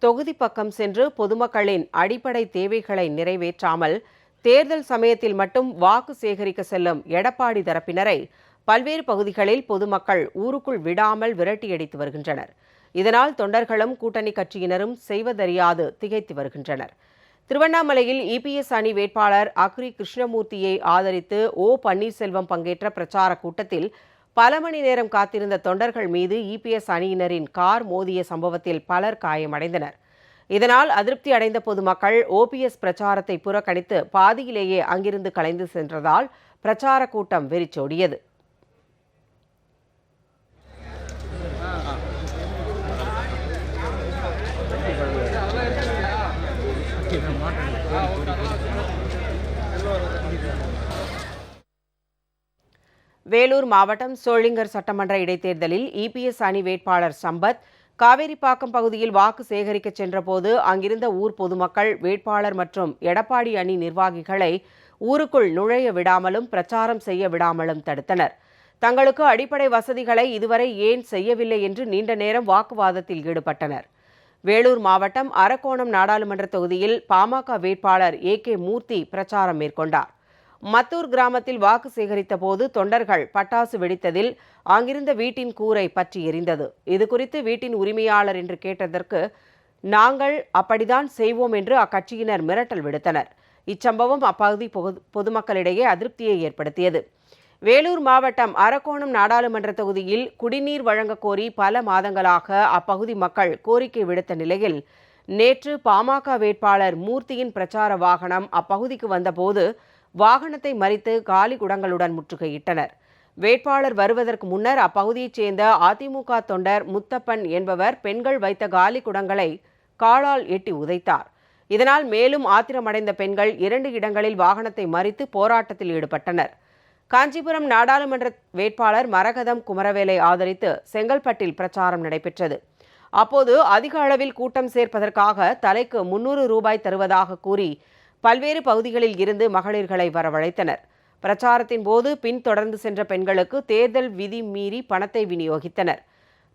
தொகுதி பக்கம் சென்று பொதுமக்களின் அடிப்படை தேவைகளை நிறைவேற்றாமல் தேர்தல் சமயத்தில் மட்டும் வாக்கு சேகரிக்க செல்லும் எடப்பாடி தரப்பினரை பல்வேறு பகுதிகளில் பொதுமக்கள் ஊருக்குள் விடாமல் விரட்டியடித்து வருகின்றனர். இதனால் தொண்டர்களும் கூட்டணி கட்சியினரும் செய்வதறியாது திகைத்து வருகின்றனர். திருவண்ணாமலையில் இபிஎஸ் அணி வேட்பாளர் அக்ரி கிருஷ்ணமூர்த்தியை ஆதரித்து பன்னீர்செல்வம் பங்கேற்ற பிரச்சார கூட்டத்தில் பல மணி நேரம் காத்திருந்த தொண்டர்கள் மீது இபிஎஸ் அணியினரின் கார் மோதிய சம்பவத்தில் பலர் காயமடைந்தனர். இதனால் அதிருப்தி அடைந்த பொதுமக்கள் ஓபிஎஸ் பிரச்சாரத்தை புறக்கணித்து பாதியிலேயே அங்கிருந்து கலைந்து சென்றதால் பிரச்சார கூட்டம் வெறிச்சோடியது. வேலூர் மாவட்டம் சோளிங்கர் சட்டமன்ற இடைத்தேர்தலில் இபிஎஸ் அணி வேட்பாளர் சம்பத் காவேரிப்பாக்கம் பகுதியில் வாக்கு சேகரிக்க சென்றபோது அங்கிருந்த ஊர் பொதுமக்கள் வேட்பாளர் மற்றும் எடப்பாடி அணி நிர்வாகிகளை ஊருக்குள் நுழைய விடாமலும் பிரச்சாரம் செய்ய விடாமலும் தடுத்தனர். தங்களுக்கு அடிப்படை வசதிகளை இதுவரை ஏன் செய்யவில்லை என்று நீண்ட நேரம் வாக்குவாதத்தில் ஈடுபட்டனர். வேலூர் மாவட்டம் அரக்கோணம் நாடாளுமன்ற தொகுதியில் பாமக வேட்பாளர் கே மூர்த்தி பிரச்சாரம் மேற்கொண்டார். மத்தூர் கிராமத்தில் வாக்கு சேகரித்த போது தொண்டர்கள் பட்டாசு வெடித்ததில் அங்கிருந்த வீட்டின் கூரை பற்றி எரிந்தது. இதுகுறித்து வீட்டின் உரிமையாளர் என்று கேட்டதற்கு நாங்கள் அப்படித்தான் செய்வோம் என்று அக்கட்சியினர் மிரட்டல் விடுத்தனர். இச்சம்பவம் அப்பகுதி பொதுமக்களிடையே அதிருப்தியை ஏற்படுத்தியது. வேலூர் மாவட்டம் அரக்கோணம் நாடாளுமன்ற தொகுதியில் குடிநீர் வழங்கக் கோரி பல மாதங்களாக அப்பகுதி மக்கள் கோரிக்கை விடுத்த நிலையில் நேற்று பாமக வேட்பாளர் மூர்த்தியின் பிரச்சார வாகனம் அப்பகுதிக்கு வந்தபோது வாகனத்தை மறித்து காலி குடங்களுடன் முற்றுகையிட்டனர். வேட்பாளர் வருவதற்கு முன்னர் அப்பகுதியைச் சேர்ந்த அதிமுக தொண்டர் முத்தப்பன் என்பவர் பெண்கள் வைத்த காலி குடங்களை காலால் எட்டி உதைத்தார். இதனால் மேலும் ஆத்திரமடைந்த பெண்கள் 2 இடங்களில் வாகனத்தை மறித்து போராட்டத்தில் ஈடுபட்டனர். காஞ்சிபுரம் நாடாளுமன்ற வேட்பாளர் மரகதம் குமரவேலை ஆதரித்து செங்கல்பட்டில் பிரச்சாரம் நடைபெற்றது. அப்போது அதிக அளவில் கூட்டம் சேர்ப்பதற்காக தலைக்கு 300 ரூபாய் தருவதாக கூறி பல்வேறு பகுதிகளில் இருந்து மகளிர்களை வரவழைத்தனர். பிரச்சாரத்தின் போது பின்தொடர்ந்து சென்ற பெண்களுக்கு தேர்தல் விதி மீறி பணத்தை விநியோகித்தனர்.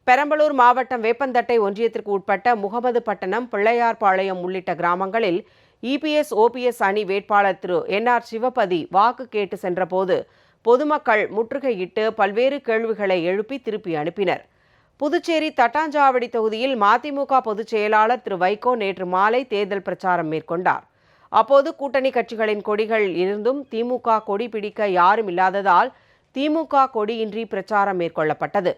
பெரம்பலூர் மாவட்டம் வேப்பந்தட்டை ஒன்றியத்திற்கு உட்பட்ட முகமதுப்பட்டினம், பிள்ளையார்பாளையம் உள்ளிட்ட கிராமங்களில் இபிஎஸ் ஓபிஎஸ் அணி வேட்பாளர் திரு என்ஆர் சிவபதி வாக்கு கேட்டு சென்றபோது பொதுமக்கள் முற்றுகையிட்டு பல்வேறு கேள்விகளை எழுப்பி திருப்பி அனுப்பினர். புதுச்சேரி தட்டாஞ்சாவடி தொகுதியில் மதிமுக பொதுச் செயலாளர் திரு வைகோ நேற்று மாலை தேர்தல் பிரச்சாரம் மேற்கொண்டார். அப்போது கூட்டணி கட்சிகளின் கொடிகள் இருந்தும் திமுக கொடி பிடிக்க யாரும் இல்லாததால் திமுக கொடியின்றி பிரச்சாரம் மேற்கொள்ளப்பட்டது.